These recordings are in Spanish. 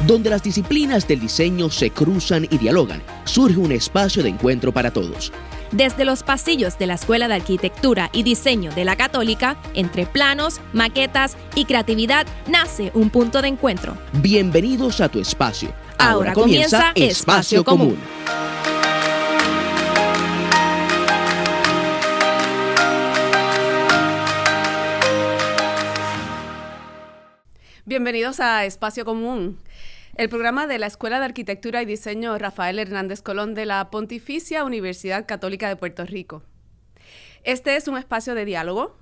Donde las disciplinas del diseño se cruzan y dialogan, surge un espacio de encuentro para todos. Desde los pasillos de la Escuela de Arquitectura y Diseño de la Católica, entre planos, maquetas y creatividad, nace un punto de encuentro. Bienvenidos a tu espacio. Ahora comienza Espacio Común. Bienvenidos a Espacio Común, el programa de la Escuela de Arquitectura y Diseño Rafael Hernández Colón de la Pontificia Universidad Católica de Puerto Rico. Este es un espacio de diálogo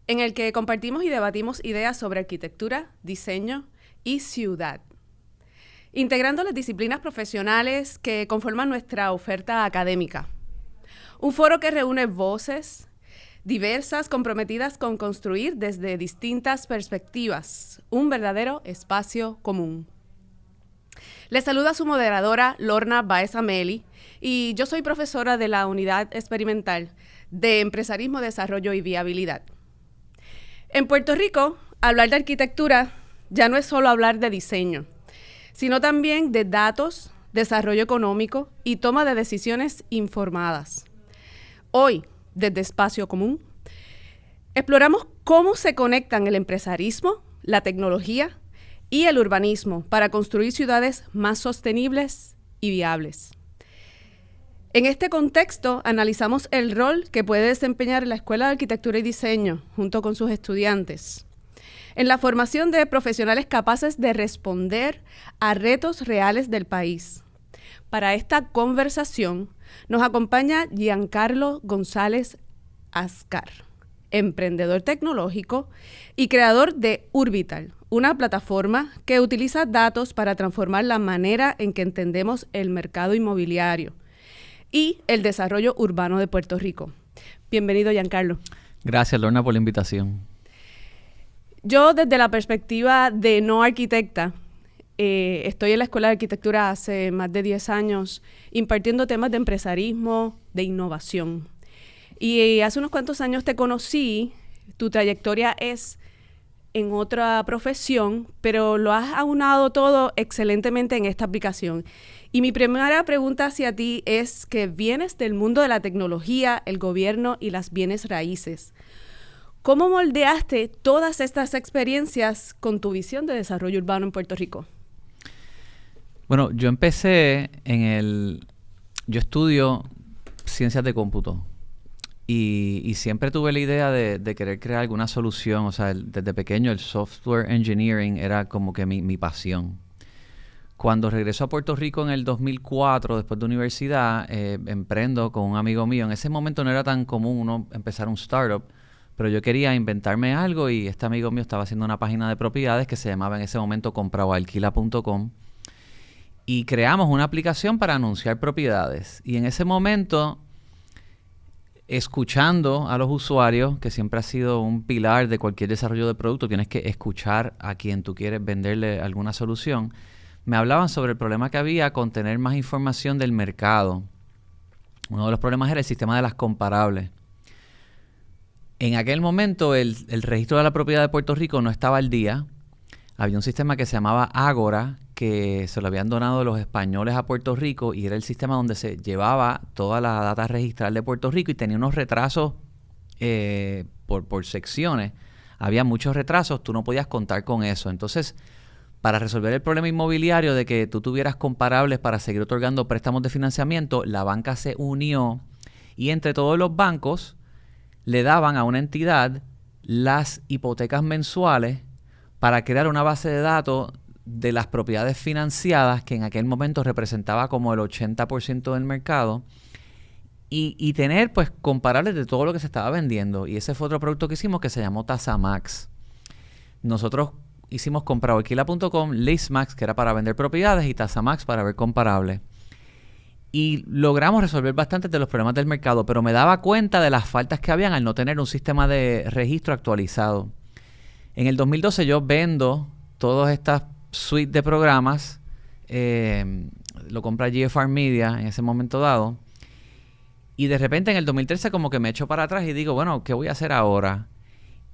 en el que compartimos y debatimos ideas sobre arquitectura, diseño y ciudad, integrando las disciplinas profesionales que conforman nuestra oferta académica. Un foro que reúne voces diversas comprometidas con construir desde distintas perspectivas un verdadero espacio común. Les saluda su moderadora Lorna Báez Ameli y yo soy profesora de la Unidad Experimental de Empresarismo, Desarrollo y Viabilidad. En Puerto Rico, hablar de arquitectura ya no es solo hablar de diseño, sino también de datos, desarrollo económico y toma de decisiones informadas. Hoy, desde Espacio Común, exploramos cómo se conectan el empresarismo, la tecnología y el urbanismo para construir ciudades más sostenibles y viables. En este contexto, analizamos el rol que puede desempeñar la Escuela de Arquitectura y Diseño, junto con sus estudiantes, en la formación de profesionales capaces de responder a retos reales del país. Para esta conversación, nos acompaña Giancarlo González Ascar, emprendedor tecnológico y creador de Urbital, una plataforma que utiliza datos para transformar la manera en que entendemos el mercado inmobiliario y el desarrollo urbano de Puerto Rico. Bienvenido, Giancarlo. Gracias, Lorna, por la invitación. Yo, desde la perspectiva de no arquitecta, estoy en la Escuela de Arquitectura hace más de 10 años impartiendo temas de empresarismo, de innovación. Y hace unos cuantos años te conocí, tu trayectoria es en otra profesión, pero lo has aunado todo excelentemente en esta aplicación. Y mi primera pregunta hacia ti es que vienes del mundo de la tecnología, el gobierno y las bienes raíces. ¿Cómo moldeaste todas estas experiencias con tu visión de desarrollo urbano en Puerto Rico? Bueno, yo empecé yo estudio ciencias de cómputo y siempre tuve la idea de querer crear alguna solución. O sea, desde pequeño el software engineering era como que mi pasión. Cuando regreso a Puerto Rico en el 2004, después de universidad, emprendo con un amigo mío. En ese momento no era tan común uno empezar un startup, pero yo quería inventarme algo y este amigo mío estaba haciendo una página de propiedades que se llamaba en ese momento compraoalquila.com. Y creamos una aplicación para anunciar propiedades. Y en ese momento, escuchando a los usuarios, que siempre ha sido un pilar de cualquier desarrollo de producto, tienes que escuchar a quien tú quieres venderle alguna solución, me hablaban sobre el problema que había con tener más información del mercado. Uno de los problemas era el sistema de las comparables. En aquel momento, el registro de la propiedad de Puerto Rico no estaba al día. Había un sistema que se llamaba Ágora, que se lo habían donado los españoles a Puerto Rico y era el sistema donde se llevaba toda la data registral de Puerto Rico y tenía unos retrasos por secciones. Había muchos retrasos, tú no podías contar con eso. Entonces, para resolver el problema inmobiliario de que tú tuvieras comparables para seguir otorgando préstamos de financiamiento, la banca se unió y entre todos los bancos le daban a una entidad las hipotecas mensuales para crear una base de datos de las propiedades financiadas, que en aquel momento representaba como el 80% del mercado, y tener pues comparables de todo lo que se estaba vendiendo. Y ese fue otro producto que hicimos que se llamó TasaMax. Nosotros hicimos compraoalquila.com, LeaseMax, que era para vender propiedades, y TasaMax para ver comparables. Y logramos resolver bastantes de los problemas del mercado, pero me daba cuenta de las faltas que habían al no tener un sistema de registro actualizado. En el 2012 yo vendo todas estas suites de programas, lo compra GFR Media en ese momento dado, y de repente en el 2013 como que me echo para atrás y digo, bueno, ¿qué voy a hacer ahora?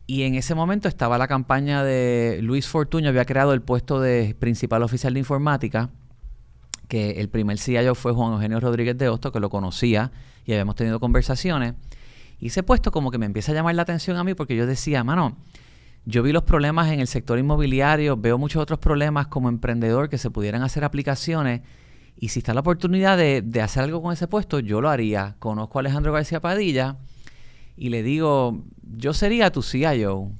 Y en ese momento estaba la campaña de Luis Fortuño, había creado el puesto de principal oficial de informática, que el primer CIO fue Juan Eugenio Rodríguez de Hostos, que lo conocía y habíamos tenido conversaciones. Y ese puesto como que me empieza a llamar la atención a mí porque yo decía, mano, yo vi los problemas en el sector inmobiliario, veo muchos otros problemas como emprendedor que se pudieran hacer aplicaciones y si está la oportunidad de hacer algo con ese puesto, yo lo haría. Conozco a Alejandro García Padilla y le digo, yo sería tu CIO.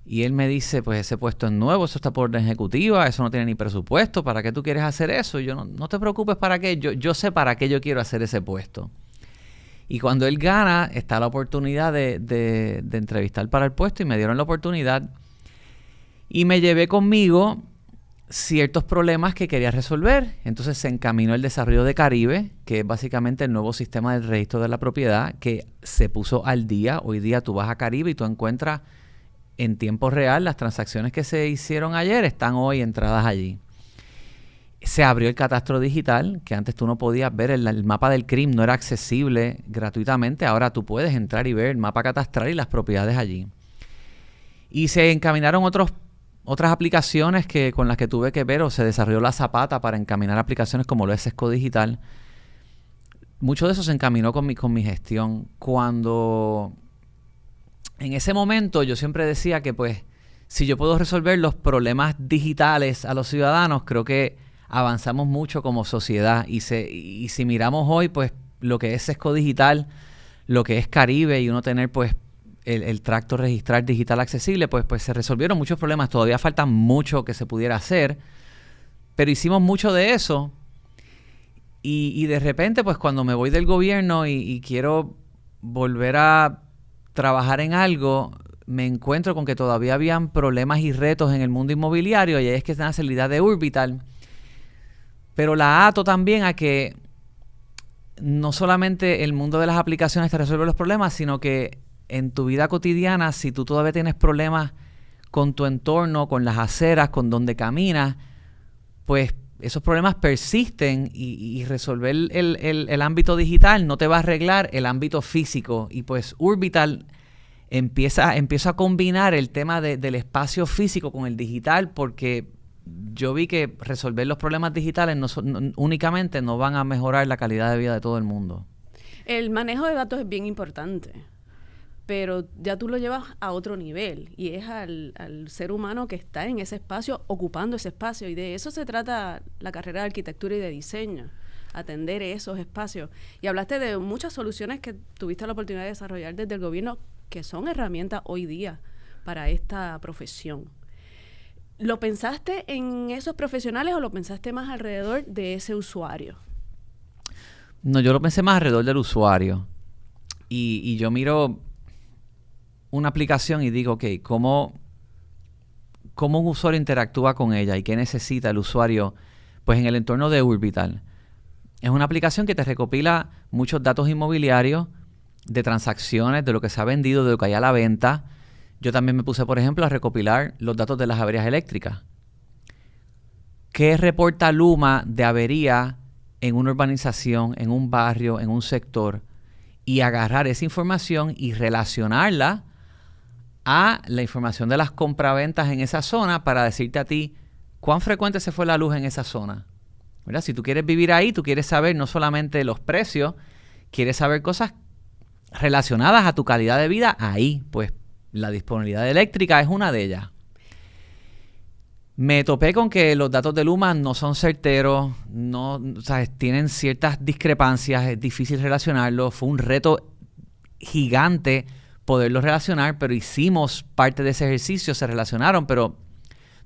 Y él me dice, pues ese puesto es nuevo, eso está por orden ejecutiva, eso no tiene ni presupuesto, ¿para qué tú quieres hacer eso? Y yo, no te preocupes, ¿para qué? Yo sé para qué yo quiero hacer ese puesto. Y cuando él gana, está la oportunidad de entrevistar para el puesto y me dieron la oportunidad. Y me llevé conmigo ciertos problemas que quería resolver. Entonces se encaminó el desarrollo de Caribe, que es básicamente el nuevo sistema del registro de la propiedad, que se puso al día. Hoy día tú vas a Caribe y tú encuentras en tiempo real las transacciones que se hicieron ayer, están hoy entradas allí. Se abrió el catastro digital, que antes tú no podías ver, el mapa del CRIM no era accesible gratuitamente. Ahora tú puedes entrar y ver el mapa catastral y las propiedades allí. Y se encaminaron otras aplicaciones con las que tuve que ver, o se desarrolló la Zapata para encaminar aplicaciones como lo es Sesco Digital. Mucho de eso se encaminó con mi gestión. Cuando en ese momento yo siempre decía que pues si yo puedo resolver los problemas digitales a los ciudadanos, creo que avanzamos mucho como sociedad. Y si miramos hoy pues lo que es Sesco Digital, lo que es Caribe y uno tener pues el tracto registral digital accesible, pues se resolvieron muchos problemas. Todavía falta mucho que se pudiera hacer, pero hicimos mucho de eso. Y de repente, pues cuando me voy del gobierno y quiero volver a trabajar en algo, me encuentro con que todavía habían problemas y retos en el mundo inmobiliario, y ahí es que está la salida de Urbital. Pero la ato también a que no solamente el mundo de las aplicaciones te resuelve los problemas, sino que en tu vida cotidiana, si tú todavía tienes problemas con tu entorno, con las aceras, con donde caminas, pues esos problemas persisten y resolver el ámbito digital no te va a arreglar el ámbito físico. Y pues Urbital empieza a combinar el tema del espacio físico con el digital, porque yo vi que resolver los problemas digitales únicamente no van a mejorar la calidad de vida de todo el mundo. El manejo de datos es bien importante, pero ya tú lo llevas a otro nivel y es al ser humano que está en ese espacio, ocupando ese espacio, y de eso se trata la carrera de arquitectura y de diseño, atender esos espacios. Y hablaste de muchas soluciones que tuviste la oportunidad de desarrollar desde el gobierno, que son herramientas hoy día para esta profesión. ¿Lo pensaste en esos profesionales o lo pensaste más alrededor de ese usuario? No, yo lo pensé más alrededor del usuario. Y yo miro una aplicación y digo, ok, ¿cómo un usuario interactúa con ella y qué necesita el usuario? Pues en el entorno de Urbital. Es una aplicación que te recopila muchos datos inmobiliarios, de transacciones, de lo que se ha vendido, de lo que hay a la venta. Yo también me puse, por ejemplo, a recopilar los datos de las averías eléctricas. ¿Qué reporta Luma de avería en una urbanización, en un barrio, en un sector? Y agarrar esa información y relacionarla a la información de las compraventas en esa zona para decirte a ti cuán frecuente se fue la luz en esa zona. ¿Verdad? Si tú quieres vivir ahí, tú quieres saber no solamente los precios, quieres saber cosas relacionadas a tu calidad de vida ahí. Pues la disponibilidad eléctrica es una de ellas. Me topé con que los datos de Luma no son certeros, tienen ciertas discrepancias, es difícil relacionarlos. Fue un reto gigante poderlos relacionar, pero hicimos parte de ese ejercicio, se relacionaron, pero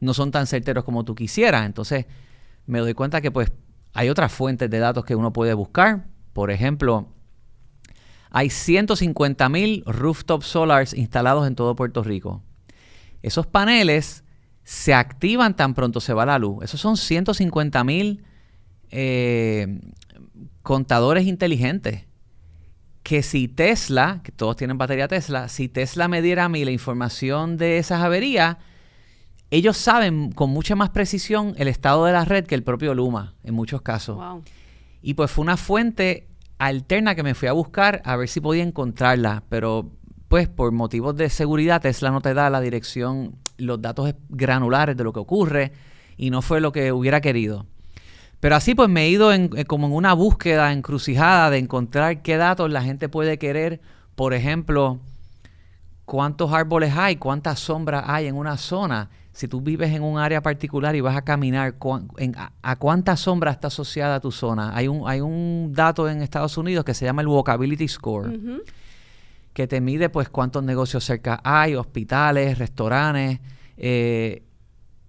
no son tan certeros como tú quisieras. Entonces me doy cuenta que pues hay otras fuentes de datos que uno puede buscar. Por ejemplo, hay 150,000 rooftop solars instalados en todo Puerto Rico. Esos paneles se activan tan pronto se va la luz. Esos son 150,000 contadores inteligentes. Que si Tesla, que todos tienen batería Tesla, si Tesla me diera a mí la información de esas averías, ellos saben con mucha más precisión el estado de la red que el propio Luma, en muchos casos. Wow. Y pues fue una fuente alterna que me fui a buscar a ver si podía encontrarla, pero pues por motivos de seguridad Tesla no te da la dirección, los datos granulares de lo que ocurre y no fue lo que hubiera querido. Pero así pues me he ido como en una búsqueda encrucijada de encontrar qué datos la gente puede querer. Por ejemplo, cuántos árboles hay, cuántas sombras hay en una zona. Si tú vives en un área particular y vas a caminar, ¿a cuántas sombras está asociada tu zona? Hay un dato en Estados Unidos que se llama el Walkability Score, que te mide pues cuántos negocios cerca hay, hospitales, restaurantes.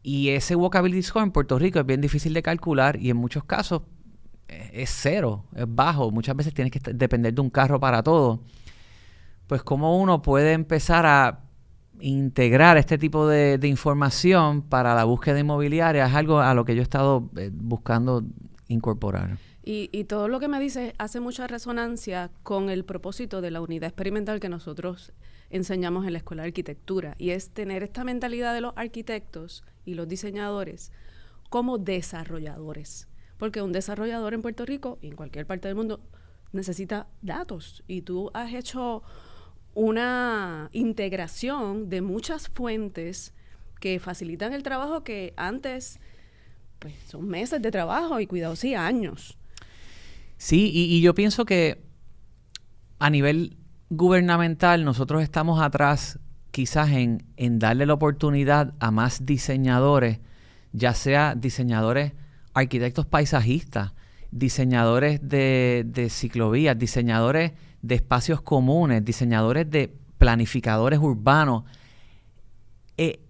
Y ese Walkability Score en Puerto Rico es bien difícil de calcular y en muchos casos es cero, es bajo. Muchas veces tienes que depender de un carro para todo. Pues cómo uno puede empezar a integrar este tipo de información para la búsqueda inmobiliaria es algo a lo que yo he estado buscando incorporar. Y todo lo que me dices hace mucha resonancia con el propósito de la unidad experimental que nosotros enseñamos en la Escuela de Arquitectura, y es tener esta mentalidad de los arquitectos y los diseñadores como desarrolladores, porque un desarrollador en Puerto Rico y en cualquier parte del mundo necesita datos, y tú has hecho una integración de muchas fuentes que facilitan el trabajo que antes pues son meses de trabajo y cuidado sí años. Sí, y yo pienso que a nivel gubernamental nosotros estamos atrás quizás en darle la oportunidad a más diseñadores, ya sea diseñadores, arquitectos paisajistas, diseñadores de ciclovías, diseñadores de espacios comunes, diseñadores de planificadores urbanos.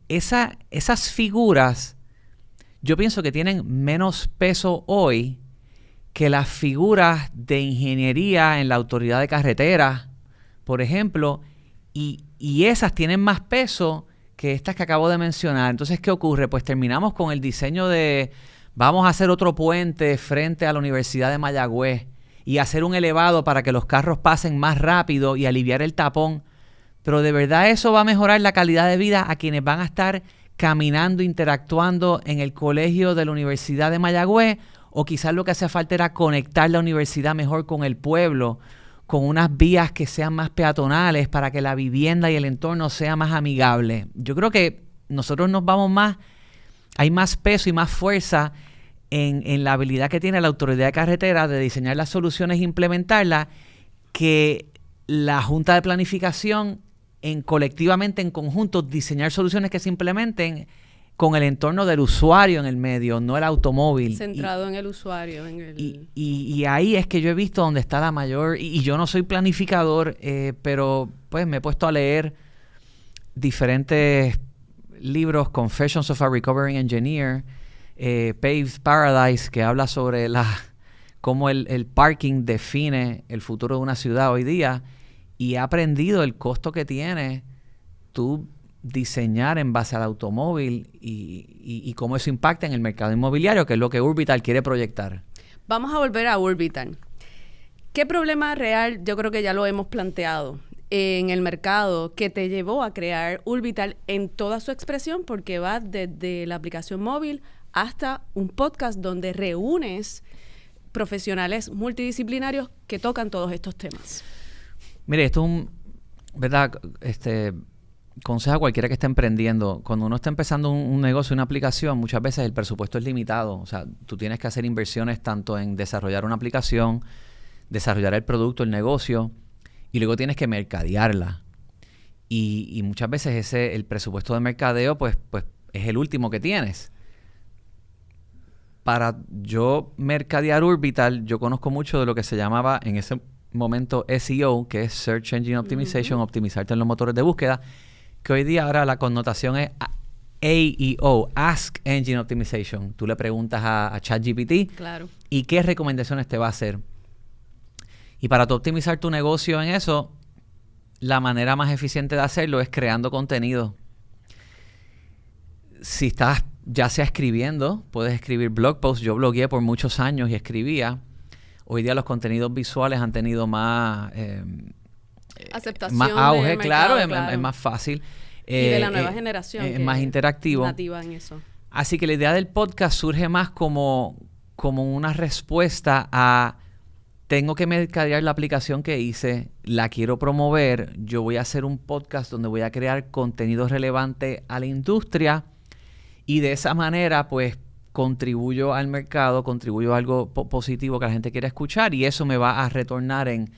Esas figuras yo pienso que tienen menos peso hoy que las figuras de ingeniería en la autoridad de carreteras, por ejemplo, y esas tienen más peso que estas que acabo de mencionar. Entonces, ¿qué ocurre? Pues terminamos con el diseño de vamos a hacer otro puente frente a la Universidad de Mayagüez y hacer un elevado para que los carros pasen más rápido y aliviar el tapón. Pero ¿de verdad eso va a mejorar la calidad de vida a quienes van a estar caminando, interactuando en el colegio de la Universidad de Mayagüez? O quizás lo que hace falta era conectar la universidad mejor con el pueblo, con unas vías que sean más peatonales para que la vivienda y el entorno sea más amigable. Yo creo que nosotros nos vamos más, hay más peso y más fuerza en la habilidad que tiene la autoridad de carretera de diseñar las soluciones e implementarlas, que la Junta de Planificación colectivamente, en conjunto, diseñar soluciones que se implementen con el entorno del usuario en el medio, no el automóvil. Centrado en el usuario. Y ahí es que yo he visto donde está la mayor... Y yo no soy planificador, pero pues me he puesto a leer diferentes libros, Confessions of a Recovering Engineer, Paved Paradise, que habla sobre cómo el parking define el futuro de una ciudad hoy día, y he aprendido el costo que tiene tú diseñar en base al automóvil y cómo eso impacta en el mercado inmobiliario, que es lo que Urbital quiere proyectar. Vamos a volver a Urbital. ¿Qué problema real, yo creo que ya lo hemos planteado, en el mercado que te llevó a crear Urbital en toda su expresión? Porque va desde la aplicación móvil hasta un podcast donde reúnes profesionales multidisciplinarios que tocan todos estos temas. Mire, esto es ¿verdad? Consejo a cualquiera que esté emprendiendo. Cuando uno está empezando un negocio, una aplicación, muchas veces el presupuesto es limitado. O sea, tú tienes que hacer inversiones tanto en desarrollar una aplicación, desarrollar el producto, el negocio, y luego tienes que mercadearla. Y muchas veces el presupuesto de mercadeo pues es el último que tienes. Para yo mercadear Urbital, yo conozco mucho de lo que se llamaba en ese momento SEO, que es Search Engine Optimization, optimizarte en los motores de búsqueda, que hoy día ahora la connotación es AEO, Ask Engine Optimization. Tú le preguntas a ChatGPT, claro, y qué recomendaciones te va a hacer. Y para tú optimizar tu negocio en eso, la manera más eficiente de hacerlo es creando contenido. Si estás ya sea escribiendo, puedes escribir blog posts. Yo blogueé por muchos años y escribía. Hoy día los contenidos visuales han tenido más aceptación, más auge, mercado, claro. Es más fácil. Y de la nueva generación. Es más interactivo. Nativa en eso. Así que la idea del podcast surge más como una respuesta a tengo que mercadear la aplicación que hice, la quiero promover, yo voy a hacer un podcast donde voy a crear contenido relevante a la industria y de esa manera pues contribuyo al mercado, contribuyo a algo positivo que la gente quiera escuchar y eso me va a retornar en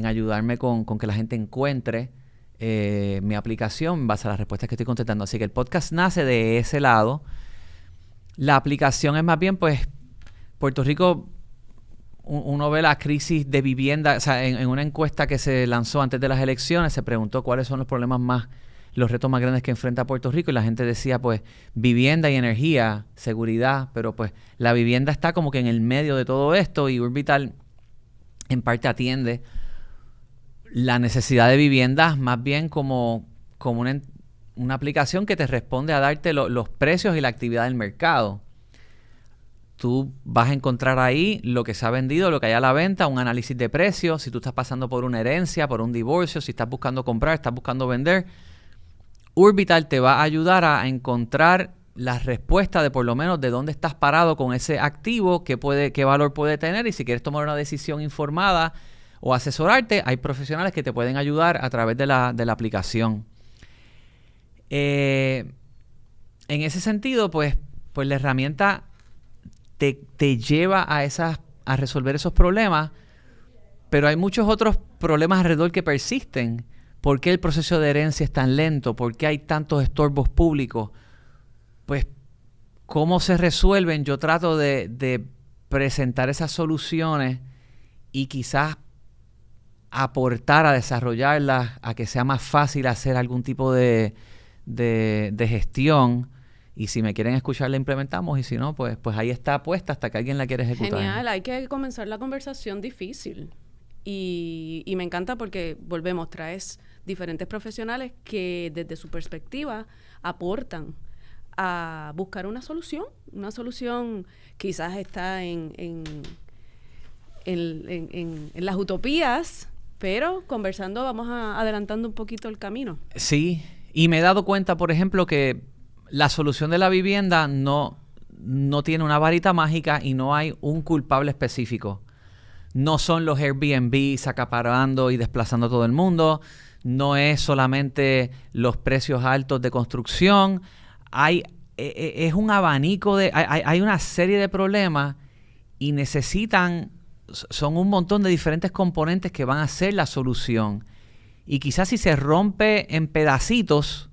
ayudarme con que la gente encuentre mi aplicación en base a las respuestas que estoy contestando. Así que el podcast nace de ese lado. La aplicación es más bien pues Puerto Rico... Uno ve la crisis de vivienda, o sea, en una encuesta que se lanzó antes de las elecciones, se preguntó cuáles son los retos más grandes que enfrenta Puerto Rico y la gente decía, pues, vivienda y energía, seguridad, pero pues la vivienda está como que en el medio de todo esto y Urbital en parte atiende la necesidad de viviendas más bien como una aplicación que te responde a darte los precios y la actividad del mercado. Tú vas a encontrar ahí lo que se ha vendido, lo que hay a la venta, un análisis de precios, si tú estás pasando por una herencia, por un divorcio, si estás buscando comprar, estás buscando vender. Urbital te va a ayudar a encontrar las respuestas de por lo menos de dónde estás parado con ese activo, qué valor puede tener y si quieres tomar una decisión informada o asesorarte, hay profesionales que te pueden ayudar a través de la aplicación. En ese sentido, pues la herramienta te lleva a resolver esos problemas, pero hay muchos otros problemas alrededor que persisten. ¿Por qué el proceso de herencia es tan lento? ¿Por qué hay tantos estorbos públicos? Pues, ¿cómo se resuelven? Yo trato de presentar esas soluciones y quizás aportar a desarrollarlas, a que sea más fácil hacer algún tipo de gestión. Y si me quieren escuchar, la implementamos. Y si no, pues ahí está puesta hasta que alguien la quiera ejecutar. Genial. Hay que comenzar la conversación difícil. Y me encanta porque, traes diferentes profesionales que desde su perspectiva aportan a buscar una solución. Una solución quizás está en las utopías, pero conversando vamos adelantando un poquito el camino. Sí. Y me he dado cuenta, por ejemplo, que la solución de la vivienda no tiene una varita mágica y no hay un culpable específico. No son los Airbnb acaparando y desplazando a todo el mundo. No es solamente los precios altos de construcción. Es un abanico hay una serie de problemas y son un montón de diferentes componentes que van a ser la solución. Y quizás si se rompe en pedacitos,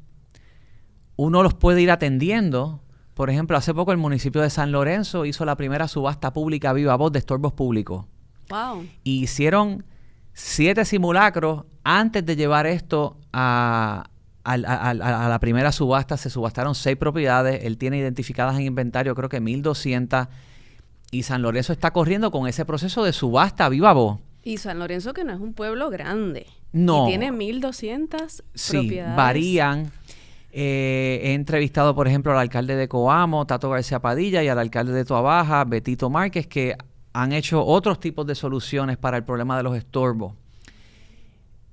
uno los puede ir atendiendo. Por ejemplo, hace poco el municipio de San Lorenzo hizo la primera subasta pública viva voz de estorbos públicos. Wow. Y hicieron 7 simulacros antes de llevar esto a la primera subasta. Se subastaron 6 propiedades. Él tiene identificadas en inventario creo que 1,200. Y San Lorenzo está corriendo con ese proceso de subasta viva voz. Y San Lorenzo, que no es un pueblo grande. No. Y tiene 1,200 sí, propiedades. Varían. He entrevistado, por ejemplo, al alcalde de Coamo, Tato García Padilla, y al alcalde de Toabaja, Betito Márquez, que han hecho otros tipos de soluciones para el problema de los estorbos.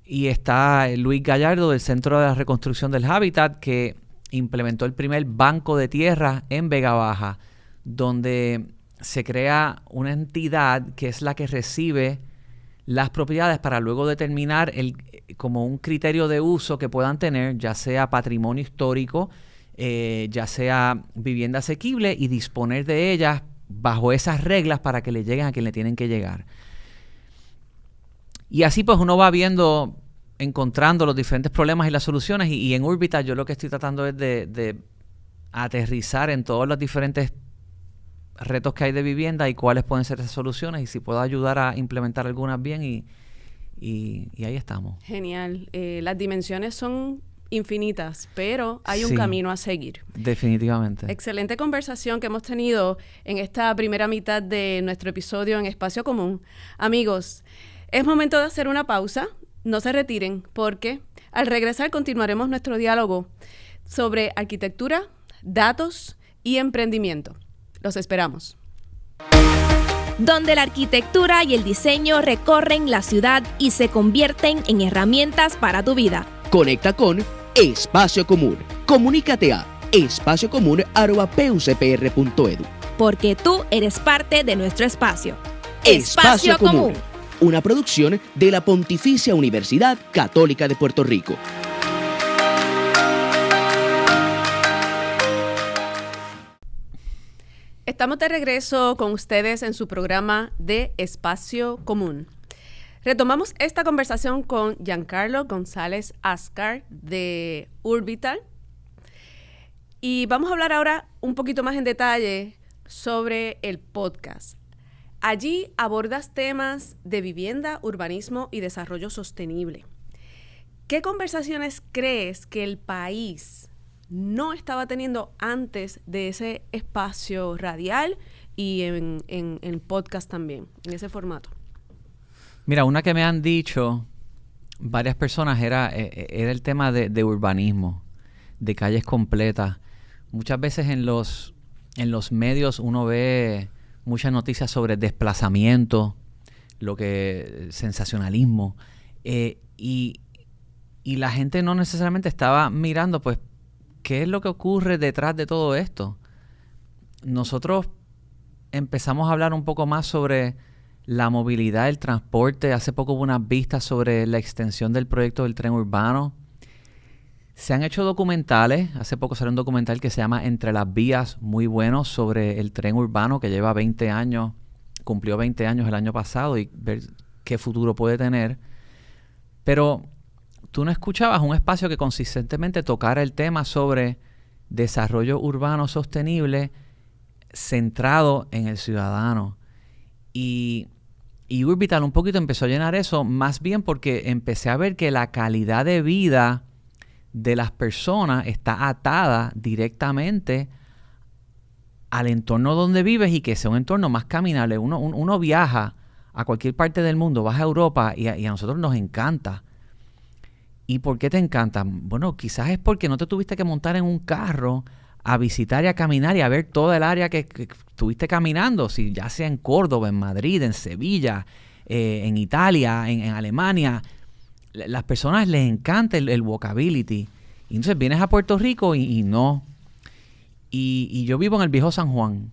Y está Luis Gallardo del Centro de la Reconstrucción del Hábitat, que implementó el primer banco de tierra en Vega Baja, donde se crea una entidad que es la que recibe las propiedades para luego determinar como un criterio de uso que puedan tener, ya sea patrimonio histórico, ya sea vivienda asequible, y disponer de ellas bajo esas reglas para que le lleguen a quien le tienen que llegar. Y así pues uno va encontrando los diferentes problemas y las soluciones, y en Urbital yo lo que estoy tratando es de aterrizar en todos los diferentes retos que hay de vivienda y cuáles pueden ser esas soluciones, y si puedo ayudar a implementar algunas bien, y ahí estamos. Genial. Las dimensiones son infinitas, pero hay un camino a seguir. Definitivamente. Excelente conversación que hemos tenido en esta primera mitad de nuestro episodio en Espacio Común. Amigos, es momento de hacer una pausa. No se retiren, porque al regresar continuaremos nuestro diálogo sobre arquitectura, datos y emprendimiento. Los esperamos. Donde la arquitectura y el diseño recorren la ciudad y se convierten en herramientas para tu vida. Conecta con Espacio Común. Comunícate a espaciocomún@pucpr.edu. Porque tú eres parte de nuestro espacio. Espacio Común. una producción de la Pontificia Universidad Católica de Puerto Rico. Estamos de regreso con ustedes en su programa de Espacio Común. Retomamos esta conversación con Giancarlo González Ascar de Urbital y vamos a hablar ahora un poquito más en detalle sobre el podcast. Allí abordas temas de vivienda, urbanismo y desarrollo sostenible. ¿Qué conversaciones crees que el país no estaba teniendo antes de ese espacio radial y en podcast también, en ese formato? Mira, una que me han dicho varias personas era el tema de urbanismo, de calles completas. Muchas veces en los medios uno ve muchas noticias sobre desplazamiento, sensacionalismo, y la gente no necesariamente estaba mirando, pues, ¿qué es lo que ocurre detrás de todo esto? Nosotros empezamos a hablar un poco más sobre la movilidad, el transporte. Hace poco hubo unas vistas sobre la extensión del proyecto del tren urbano. Se han hecho documentales. Hace poco salió un documental que se llama Entre las Vías, muy bueno, sobre el tren urbano que lleva 20 años, cumplió 20 años el año pasado, y ver qué futuro puede tener. Pero tú no escuchabas un espacio que consistentemente tocara el tema sobre desarrollo urbano sostenible centrado en el ciudadano. Y Urbital un poquito empezó a llenar eso, más bien porque empecé a ver que la calidad de vida de las personas está atada directamente al entorno donde vives, y que sea un entorno más caminable. Uno viaja a cualquier parte del mundo, vas a Europa y a nosotros nos encanta. ¿Y por qué te encanta? Bueno, quizás es porque no te tuviste que montar en un carro a visitar y a caminar y a ver toda el área que estuviste caminando, si ya sea en Córdoba, en Madrid, en Sevilla, en Italia, en Alemania. Las personas les encanta el walkability. Y entonces vienes a Puerto Rico y no. Y yo vivo en el viejo San Juan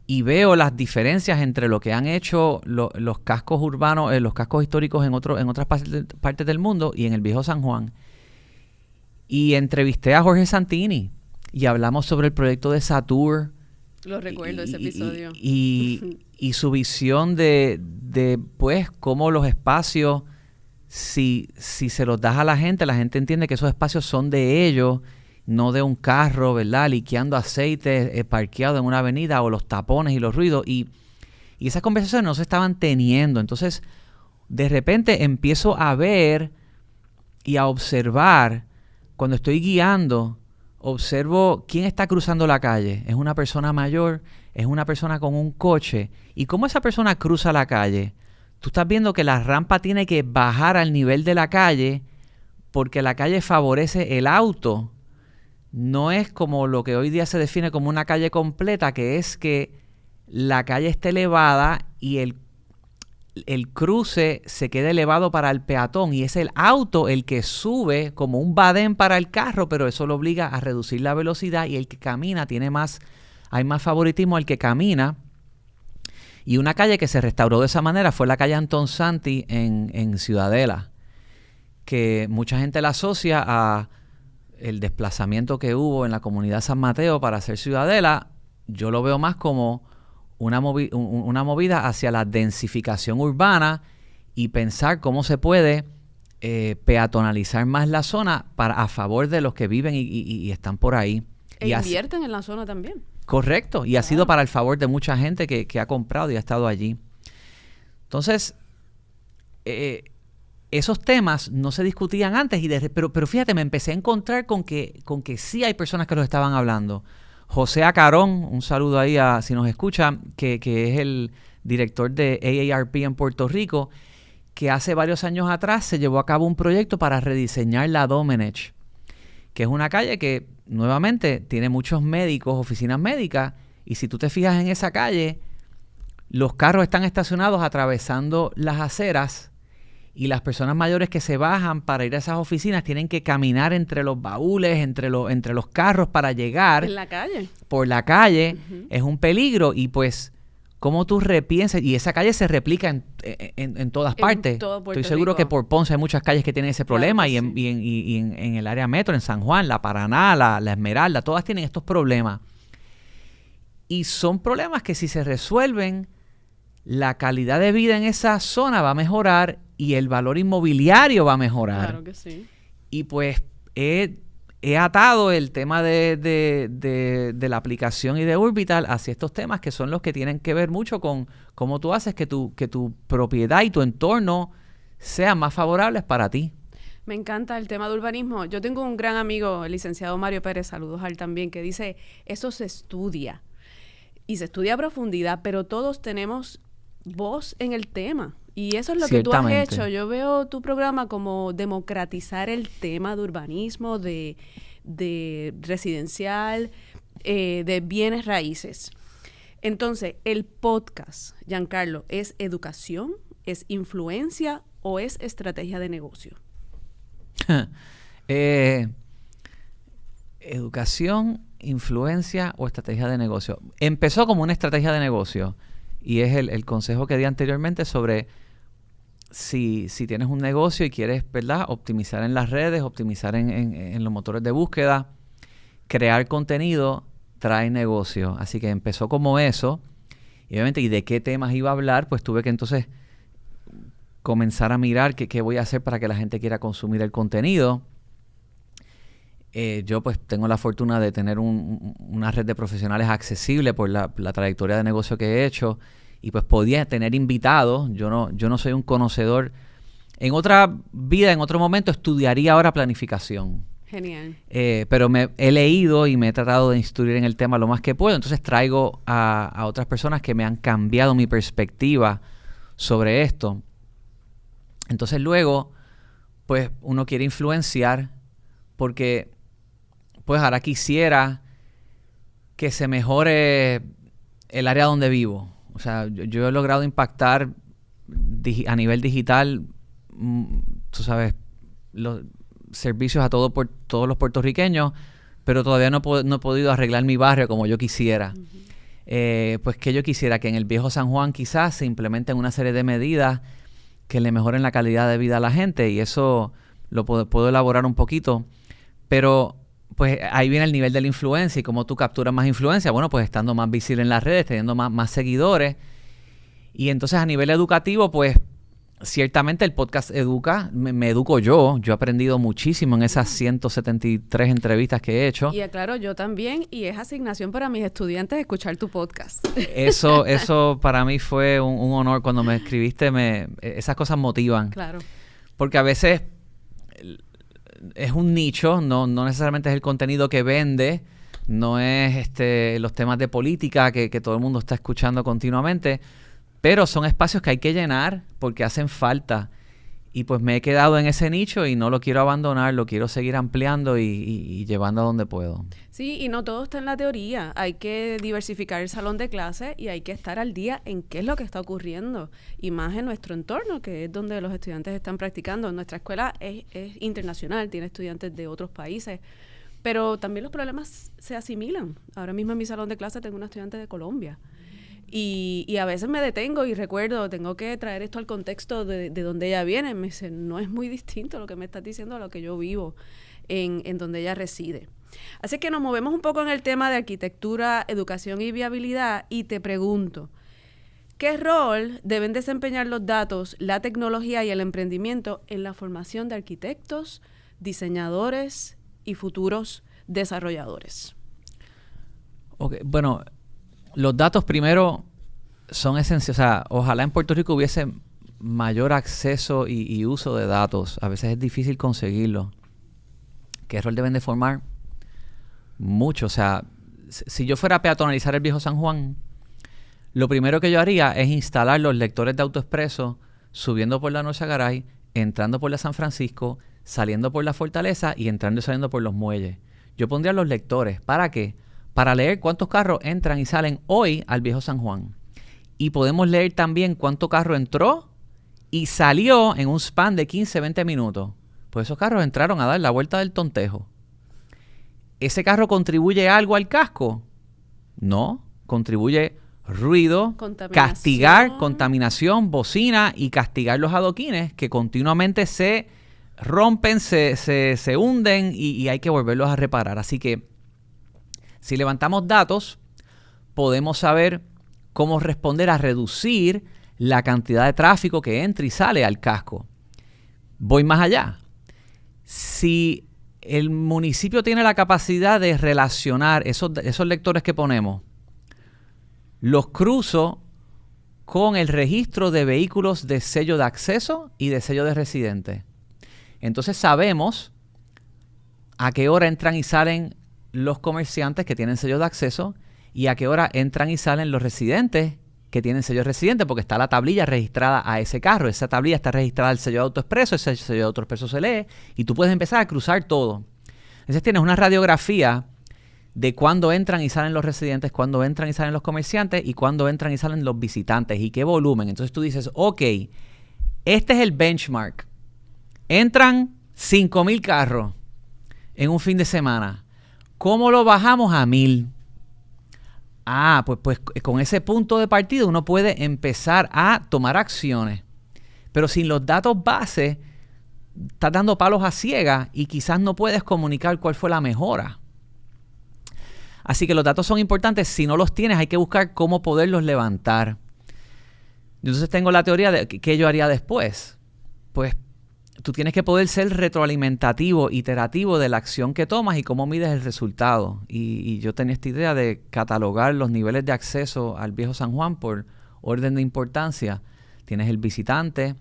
y veo las diferencias entre lo que han hecho los cascos urbanos, los cascos históricos en otras partes del mundo y en el viejo San Juan. Y entrevisté a Jorge Santini y hablamos sobre el proyecto de Satur. Lo recuerdo, ese episodio. Y su visión de pues, cómo los espacios, si se los das a la gente entiende que esos espacios son de ellos, no de un carro, ¿verdad? Liqueando aceite parqueado en una avenida, o los tapones y los ruidos. Y esas conversaciones no se estaban teniendo. Entonces, de repente empiezo a ver y a observar. Cuando estoy guiando, observo quién está cruzando la calle. ¿Es una persona mayor? ¿Es una persona con un coche? ¿Y cómo esa persona cruza la calle? Tú estás viendo que la rampa tiene que bajar al nivel de la calle porque la calle favorece el auto. No es como lo que hoy día se define como una calle completa, que es que la calle esté elevada y el cruce se queda elevado para el peatón, y es el auto el que sube como un badén para el carro, pero eso lo obliga a reducir la velocidad, y el que camina hay más favoritismo al que camina. Y una calle que se restauró de esa manera fue la calle Antón Santi en Ciudadela, que mucha gente la asocia a el desplazamiento que hubo en la comunidad San Mateo para hacer Ciudadela. Yo lo veo más como una movida hacia la densificación urbana y pensar cómo se puede peatonalizar más la zona a favor de los que viven y están por ahí. E invierten en la zona también. Correcto, y ha sido para el favor de mucha gente que ha comprado y ha estado allí. Entonces, esos temas no se discutían antes, pero fíjate, me empecé a encontrar con que sí hay personas que los estaban hablando. José Acarón, un saludo ahí si nos escucha, que es el director de AARP en Puerto Rico, que hace varios años atrás se llevó a cabo un proyecto para rediseñar la Domenech, que es una calle que nuevamente tiene muchos médicos, oficinas médicas, y si tú te fijas en esa calle, los carros están estacionados atravesando las aceras, y las personas mayores que se bajan para ir a esas oficinas tienen que caminar entre los baúles, entre los carros para llegar. En la calle. Por la calle. Uh-huh. Es un peligro, y pues cómo tú repiensas, y esa calle se replica en todas partes. Todo Puerto Estoy seguro Rico. que por Ponce hay muchas calles que tienen ese problema, Claro que y en el área metro, en San Juan, la Paraná, la Esmeralda, todas tienen estos problemas. Y son problemas que si se resuelven, la calidad de vida en esa zona va a mejorar y el valor inmobiliario va a mejorar. Claro que sí. Y pues he atado el tema de la aplicación y de Urbital hacia estos temas que son los que tienen que ver mucho con cómo tú haces que tu propiedad y tu entorno sean más favorables para ti. Me encanta el tema de urbanismo. Yo tengo un gran amigo, el licenciado Mario Pérez, saludos a él también, que dice, eso se estudia. Y se estudia a profundidad, pero todos tenemos voz en el tema. Y eso es lo que tú has hecho. Yo veo tu programa como democratizar el tema de urbanismo, de residencial, de bienes raíces. Entonces, el podcast, Giancarlo, ¿es educación, es influencia o es estrategia de negocio? Educación, influencia o estrategia de negocio. Empezó como una estrategia de negocio y es el consejo que di anteriormente sobre si tienes un negocio y quieres, ¿verdad?, optimizar en las redes, optimizar en los motores de búsqueda, crear contenido trae negocio. Así que empezó como eso. Y obviamente, ¿y de qué temas iba a hablar? Pues tuve que entonces comenzar a mirar qué voy a hacer para que la gente quiera consumir el contenido. Yo pues tengo la fortuna de tener una red de profesionales accesible por la trayectoria de negocio que he hecho y pues podía tener invitados. Yo no soy un conocedor. En otra vida, en otro momento, estudiaría ahora planificación. Genial. Pero he leído y me he tratado de instruir en el tema lo más que puedo. Entonces traigo a otras personas que me han cambiado mi perspectiva sobre esto. Entonces luego, pues uno quiere influenciar porque pues ahora quisiera que se mejore el área donde vivo. O sea, yo he logrado impactar a nivel digital, tú sabes, los servicios a todos los puertorriqueños, pero todavía no he podido arreglar mi barrio como yo quisiera. Uh-huh. Pues que yo quisiera que en el viejo San Juan quizás se implementen una serie de medidas que le mejoren la calidad de vida a la gente, y eso lo puedo elaborar un poquito, pero pues ahí viene el nivel de la influencia y cómo tú capturas más influencia. Bueno, pues estando más visible en las redes, teniendo más seguidores. Y entonces a nivel educativo, pues ciertamente el podcast educa, me educo yo. Yo he aprendido muchísimo en esas 173 entrevistas que he hecho. Y aclaro, yo también, y es asignación para mis estudiantes escuchar tu podcast. Eso para mí fue un honor. Cuando me escribiste, esas cosas motivan. Claro. Porque a veces es un nicho, no necesariamente es el contenido que vende, no es los temas de política que todo el mundo está escuchando continuamente, pero son espacios que hay que llenar porque hacen falta. Y pues me he quedado en ese nicho y no lo quiero abandonar, lo quiero seguir ampliando y llevando a donde puedo. Sí, y no todo está en la teoría. Hay que diversificar el salón de clase y hay que estar al día en qué es lo que está ocurriendo. Y más en nuestro entorno, que es donde los estudiantes están practicando. Nuestra escuela es internacional, tiene estudiantes de otros países, pero también los problemas se asimilan. Ahora mismo en mi salón de clase tengo una estudiante de Colombia. Y a veces me detengo y recuerdo, tengo que traer esto al contexto de donde ella viene. Me dice, no es muy distinto lo que me estás diciendo a lo que yo vivo en donde ella reside. Así que nos movemos un poco en el tema de arquitectura, educación y viabilidad, y te pregunto, ¿qué rol deben desempeñar los datos, la tecnología y el emprendimiento en la formación de arquitectos, diseñadores y futuros desarrolladores? Okay, bueno, los datos primero son esenciales. O sea, ojalá en Puerto Rico hubiese mayor acceso y uso de datos. A veces es difícil conseguirlo. ¿Qué rol deben de formar? Mucho. O sea, si yo fuera a peatonalizar el viejo San Juan, lo primero que yo haría es instalar los lectores de AutoExpreso subiendo por la Noche Garay, entrando por la San Francisco, saliendo por la Fortaleza y entrando y saliendo por los muelles. Yo pondría los lectores. ¿Para qué? Para leer cuántos carros entran y salen hoy al viejo San Juan. Y podemos leer también cuánto carro entró y salió en un span de 15, 20 minutos. Pues esos carros entraron a dar la vuelta del tontejo. ¿Ese carro contribuye algo al casco? No, contribuye ruido, Contaminación. castigar contaminación, bocina y castigar los adoquines que continuamente se rompen, se hunden y hay que volverlos a reparar. Así que si levantamos datos, podemos saber cómo responder a reducir la cantidad de tráfico que entra y sale al casco. Voy más allá. Si el municipio tiene la capacidad de relacionar esos lectores que ponemos, los cruzo con el registro de vehículos de sello de acceso y de sello de residente. Entonces sabemos a qué hora entran y salen los comerciantes que tienen sello de acceso y a qué hora entran y salen los residentes que tienen sello de residente, porque está la tablilla registrada a ese carro. Esa tablilla está registrada al sello de AutoExpreso, ese sello de AutoExpreso se lee y tú puedes empezar a cruzar todo. Entonces tienes una radiografía de cuándo entran y salen los residentes, cuándo entran y salen los comerciantes y cuándo entran y salen los visitantes y qué volumen. Entonces tú dices, ok, este es el benchmark. Entran 5,000 carros en un fin de semana. ¿Cómo lo bajamos a 1,000? Pues con ese punto de partida uno puede empezar a tomar acciones. Pero sin los datos base, estás dando palos a ciegas y quizás no puedes comunicar cuál fue la mejora. Así que los datos son importantes. Si no los tienes, hay que buscar cómo poderlos levantar. Entonces tengo la teoría de qué yo haría después. Pues tú tienes que poder ser retroalimentativo, iterativo de la acción que tomas y cómo mides el resultado. Y yo tenía esta idea de catalogar los niveles de acceso al Viejo San Juan por orden de importancia. Tienes el visitante,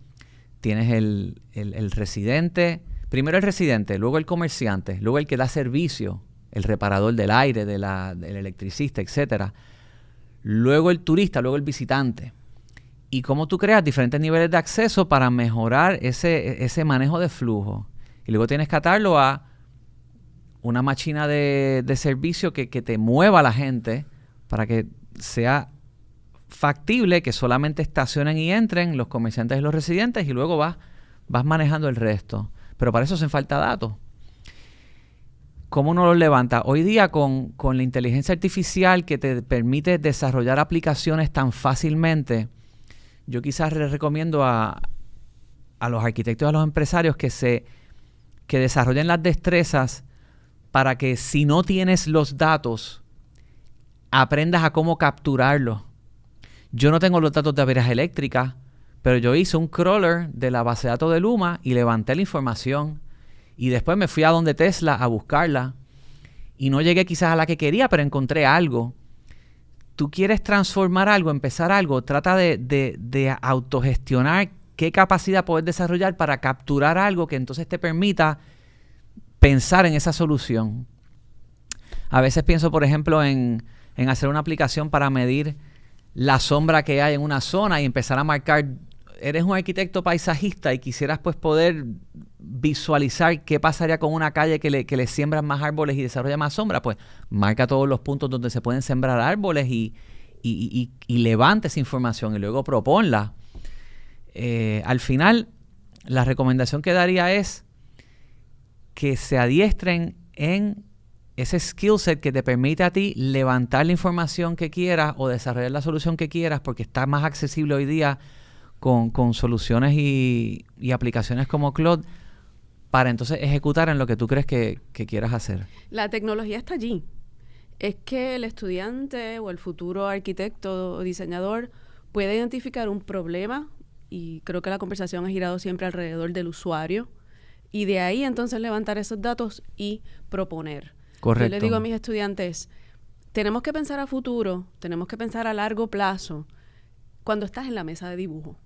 tienes el residente. Primero el residente, luego el comerciante, luego el que da servicio, el reparador del aire, del electricista, etc. Luego el turista, luego el visitante. Y cómo tú creas diferentes niveles de acceso para mejorar ese manejo de flujo. Y luego tienes que atarlo a una máquina de servicio que te mueva a la gente para que sea factible que solamente estacionen y entren los comerciantes y los residentes y luego vas manejando el resto. Pero para eso hacen falta datos. ¿Cómo uno los levanta? Hoy día con la inteligencia artificial que te permite desarrollar aplicaciones tan fácilmente, yo quizás les recomiendo a los arquitectos y a los empresarios que desarrollen las destrezas para que si no tienes los datos, aprendas a cómo capturarlos. Yo no tengo los datos de averías eléctricas, pero yo hice un crawler de la base de datos de Luma y levanté la información. Y después me fui a donde Tesla a buscarla. Y no llegué quizás a la que quería, pero encontré algo. Tú quieres transformar algo, empezar algo, trata de autogestionar qué capacidad puedes desarrollar para capturar algo que entonces te permita pensar en esa solución. A veces pienso, por ejemplo, en hacer una aplicación para medir la sombra que hay en una zona y empezar a marcar. Eres un arquitecto paisajista y quisieras pues poder visualizar qué pasaría con una calle que le siembran más árboles y desarrolla más sombra, pues marca todos los puntos donde se pueden sembrar árboles y levanta esa información y luego proponla. Al final, la recomendación que daría es que se adiestren en ese skill set que te permite a ti levantar la información que quieras o desarrollar la solución que quieras, porque está más accesible hoy día con soluciones y aplicaciones como Claude para entonces ejecutar en lo que tú crees que quieras hacer. La tecnología está allí. Es que el estudiante o el futuro arquitecto o diseñador puede identificar un problema, y creo que la conversación ha girado siempre alrededor del usuario, y de ahí entonces levantar esos datos y proponer. Correcto. Yo le digo a mis estudiantes, tenemos que pensar a futuro, tenemos que pensar a largo plazo cuando estás en la mesa de dibujo.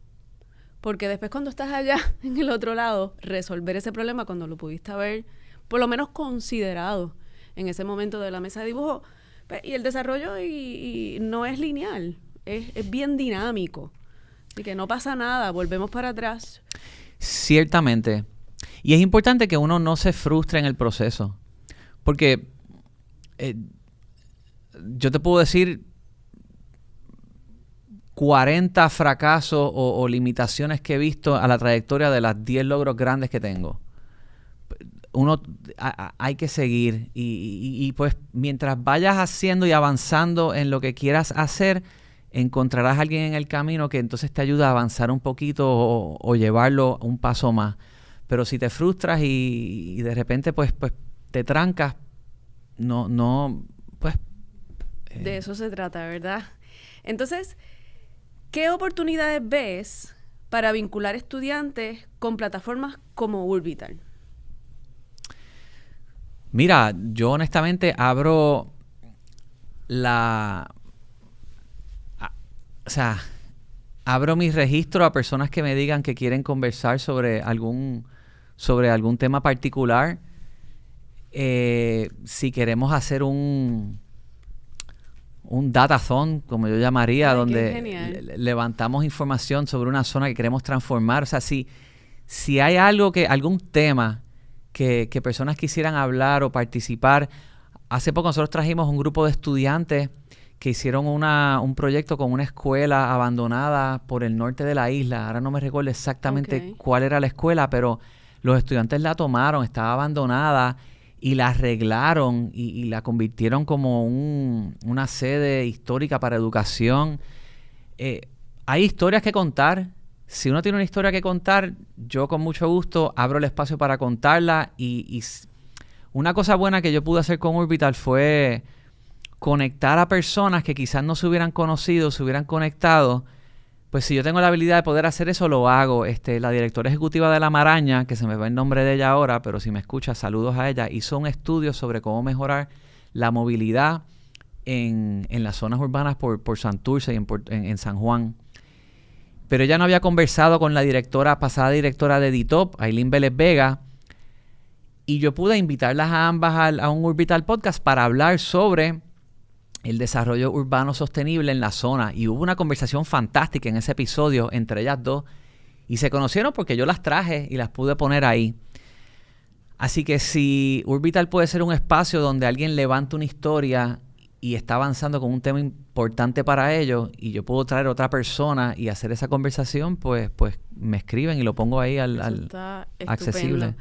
Porque después cuando estás allá, en el otro lado, resolver ese problema cuando lo pudiste haber, por lo menos considerado en ese momento de la mesa de dibujo. Y el desarrollo y no es lineal, es bien dinámico. Así que no pasa nada, volvemos para atrás. Ciertamente. Y es importante que uno no se frustre en el proceso. Porque yo te puedo decir 40 fracasos o limitaciones que he visto a la trayectoria de las 10 logros grandes que tengo. Hay que seguir y pues mientras vayas haciendo y avanzando en lo que quieras hacer, encontrarás a alguien en el camino que entonces te ayuda a avanzar un poquito o llevarlo un paso más. Pero si te frustras y de repente pues te trancas, de eso se trata, ¿verdad? Entonces, ¿qué oportunidades ves para vincular estudiantes con plataformas como Urbital? Mira, yo honestamente abro abro mi registro a personas que me digan que quieren conversar sobre algún tema particular. Si queremos hacer un datathon, como yo llamaría, donde levantamos información sobre una zona que queremos transformar. O sea, si hay algún tema que personas quisieran hablar o participar. Hace poco nosotros trajimos un grupo de estudiantes que hicieron un proyecto con una escuela abandonada por el norte de la isla. Ahora no me recuerdo exactamente cuál era la escuela, pero los estudiantes la tomaron, estaba abandonada, y la arreglaron y la convirtieron como una sede histórica para educación. Hay historias que contar. Si uno tiene una historia que contar, yo con mucho gusto abro el espacio para contarla. Y una cosa buena que yo pude hacer con Urbital fue conectar a personas que quizás no se hubieran conocido, se hubieran conectado. Pues si yo tengo la habilidad de poder hacer eso, lo hago. La directora ejecutiva de La Maraña, que se me va el nombre de ella ahora, pero si me escucha, saludos a ella, hizo un estudio sobre cómo mejorar la movilidad en las zonas urbanas por Santurce y en San Juan. Pero ella no había conversado con la pasada directora de DITOP, Ailín Vélez Vega, y yo pude invitarlas a ambas a un Urbital Podcast para hablar sobre el desarrollo urbano sostenible en la zona. Y hubo una conversación fantástica en ese episodio entre ellas dos. Y se conocieron porque yo las traje y las pude poner ahí. Así que si Urbital puede ser un espacio donde alguien levanta una historia y está avanzando con un tema importante para ellos, y yo puedo traer a otra persona y hacer esa conversación, pues me escriben y lo pongo ahí está accesible.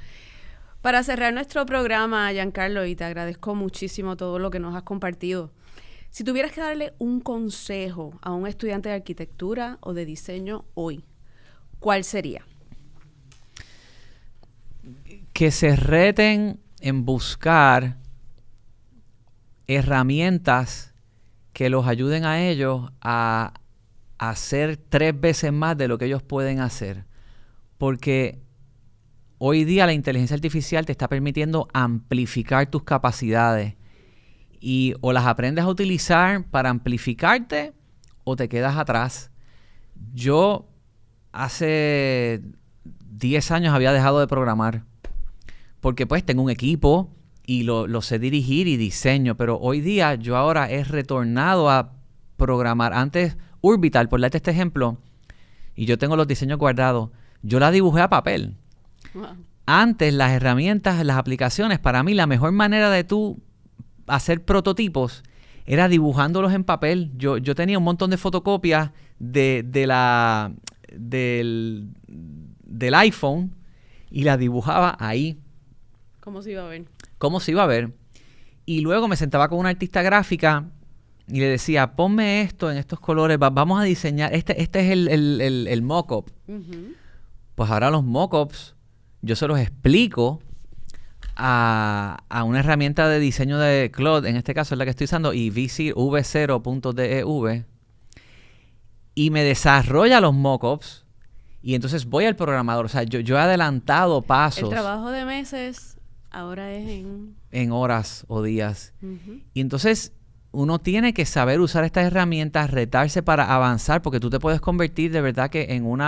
Para cerrar nuestro programa, Giancarlo, y te agradezco muchísimo todo lo que nos has compartido, si tuvieras que darle un consejo a un estudiante de arquitectura o de diseño hoy, ¿cuál sería? Que se reten en buscar herramientas que los ayuden a ellos a hacer 3 veces más de lo que ellos pueden hacer. Porque hoy día la inteligencia artificial te está permitiendo amplificar tus capacidades. Y o las aprendes a utilizar para amplificarte o te quedas atrás. Yo hace 10 años había dejado de programar porque pues tengo un equipo y lo sé dirigir y diseño, pero hoy día yo ahora he retornado a programar. Antes Urbital, por darte este ejemplo, y yo tengo los diseños guardados, yo la dibujé a papel. Wow. Antes las herramientas, las aplicaciones, para mí la mejor manera de tú hacer prototipos era dibujándolos en papel. Yo tenía un montón de fotocopias del iPhone y las dibujaba ahí. ¿Cómo se iba a ver? ¿Cómo se iba a ver? Y luego me sentaba con una artista gráfica y le decía, ponme esto en estos colores, vamos a diseñar, este es el mock-up. Uh-huh. Pues ahora los mock-ups yo se los explico a una herramienta de diseño de Claude, en este caso es la que estoy usando, y v0.dev, y me desarrolla los mockups, y entonces voy al programador. O sea, yo he adelantado pasos. El trabajo de meses ahora es en horas o días. Uh-huh. Y entonces uno tiene que saber usar estas herramientas, retarse para avanzar, porque tú te puedes convertir de verdad que en un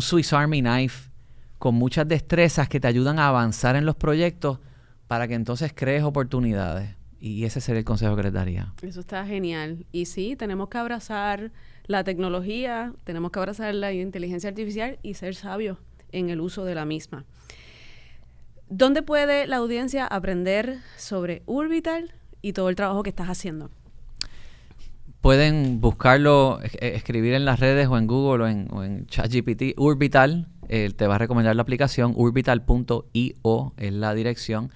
Swiss Army Knife con muchas destrezas que te ayudan a avanzar en los proyectos para que entonces crees oportunidades. Y ese sería el consejo que les daría. Eso está genial. Y sí, tenemos que abrazar la tecnología, tenemos que abrazar la inteligencia artificial y ser sabios en el uso de la misma. ¿Dónde puede la audiencia aprender sobre Urbital y todo el trabajo que estás haciendo? Pueden buscarlo, escribir en las redes o en Google o en ChatGPT, Urbital. Te va a recomendar la aplicación, urbital.io es la dirección.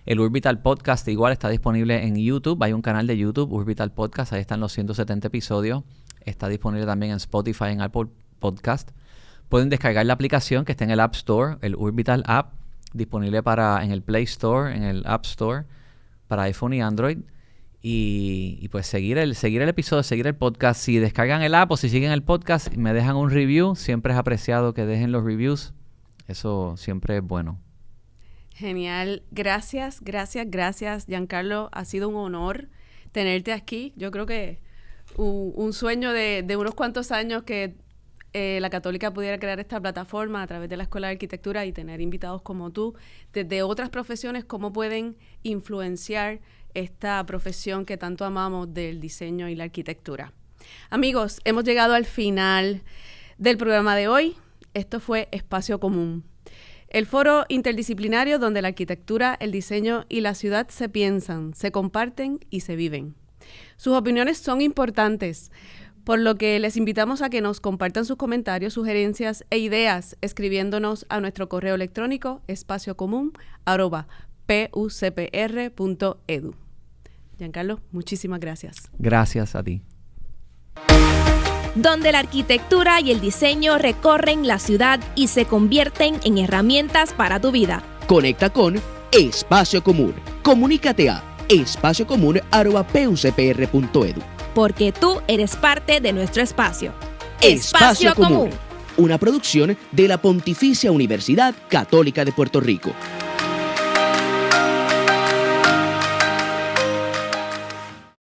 El Urbital Podcast igual está disponible en YouTube. Hay un canal de YouTube, Urbital Podcast, ahí están los 170 episodios. está disponible también en Spotify, en Apple Podcast. Pueden descargar la aplicación que está en el App Store, el Urbital App, disponible en el Play Store, en el App Store, para iPhone y Android. Y pues seguir el episodio, seguir el podcast. Si descargan el app o si siguen el podcast y me dejan un review, siempre es apreciado que dejen los reviews. Eso siempre es bueno. Genial. Gracias, Giancarlo. Ha sido un honor tenerte aquí. Yo creo que un sueño de unos cuantos años que la Católica pudiera crear esta plataforma a través de la Escuela de Arquitectura y tener invitados como tú, desde otras profesiones, cómo pueden influenciar esta profesión que tanto amamos del diseño y la arquitectura. Amigos, hemos llegado al final del programa de hoy. Esto fue Espacio Común, el foro interdisciplinario donde la arquitectura, el diseño y la ciudad se piensan, se comparten y se viven. Sus opiniones son importantes, por lo que les invitamos a que nos compartan sus comentarios, sugerencias e ideas escribiéndonos a nuestro correo electrónico espaciocomún@pucpr.edu. Giancarlo, muchísimas gracias. Gracias a ti. Donde la arquitectura y el diseño recorren la ciudad y se convierten en herramientas para tu vida. Conecta con Espacio Común. Comunícate a espaciocomún@pucpr.edu. Porque tú eres parte de nuestro espacio. Espacio Común, una producción de la Pontificia Universidad Católica de Puerto Rico.